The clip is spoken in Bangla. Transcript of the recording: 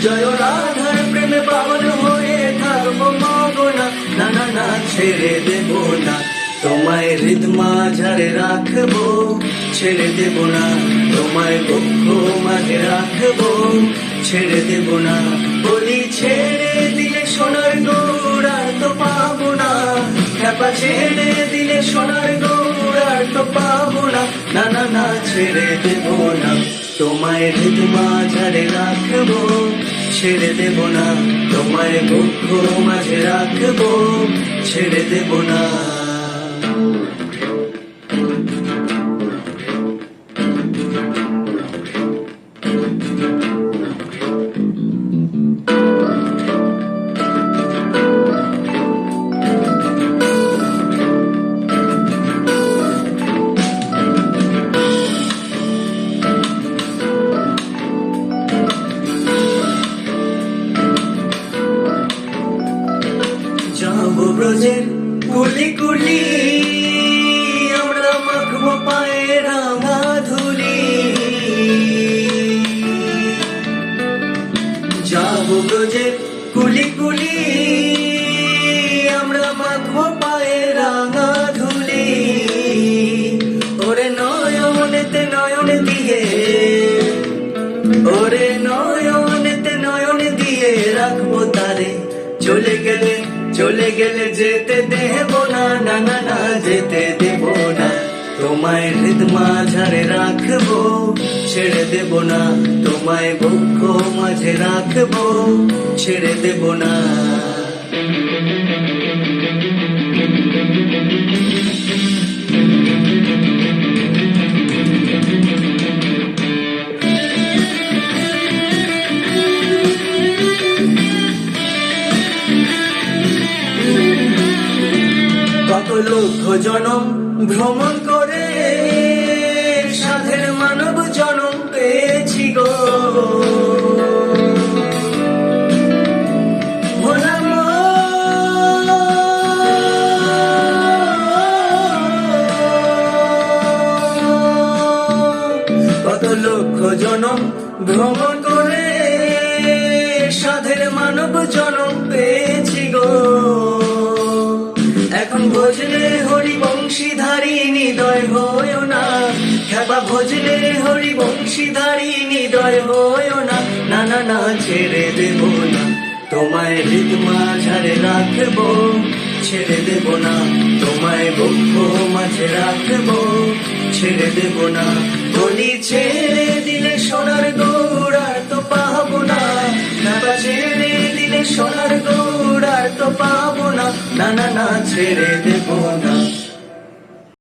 জয় রাধার প্রেমে পাগল হয়ে থাকবো মগনা, না না না ছেড়ে দেব না, তোমায় হৃদ মাঝারে রাখবো, ছেড়ে দেব না, তোমায় বক্ষ মাঝে রাখবো, ছেড়ে দেব না। বলি ছেড়ে দিলে সোনার গৌর আর তো পাবো না, খ্যাপা ছেড়ে দিলে সোনার গৌর আর তো পাবো না, না না না ছেড়ে দেব না, তোমায় হৃদ মাঝারে রাখবো, ছেড়ে দেব না, তোমায় বক্ষ মাঝে রাখবো, ছেড়ে দেব না। যাবো ব্রজের কুলি কুলি, আমরা মাখবো পায়ে রাঙা ধুলি, যাবো ব্রজের কুলি কুলি, আমরা মাখবো পায়ে রাঙা ধুলি, ওরে নয়নেতে নয়ন দিয়ে, ওরে নয়নেতে নয়ন দিয়ে রাখবো তারে, চলে গেলে চলে গেলে যেতে দেব না, না না না যেতে দেব না, তোমায় হৃদ মাঝারে রাখবো, ছেড়ে দেব না, তোমায় বক্ষ মাঝে রাখবো, ছেড়ে দেব না। কত লক্ষ জনম ভ্রমণ করে সাধের মানব জনম পেয়েছি গো, ভোলাম কত লক্ষ জনম ভ্রমণ করে সাধের মানব জনম পেয়েছি গো, এখন ভজলে হরি বংশীধারী হৃদয় হয় না, খ্যাপা ভজলে হরি বংশীধারী হৃদয় হয় না, না না না ছেড়ে দেব না, তোমায় হৃদ মাঝারে রাখবো, ছেড়ে দেব না, তোমায় বক্ষ মাঝে রাখবো, ছেড়ে দেব না। বলি ছেড়ে দিলে সোনার গৌর আর তো পাবো না, খ্যাপা ছেড়ে দিলে সোনার গৌর আর তো পাবো না, না না না ছেড়ে দেব না।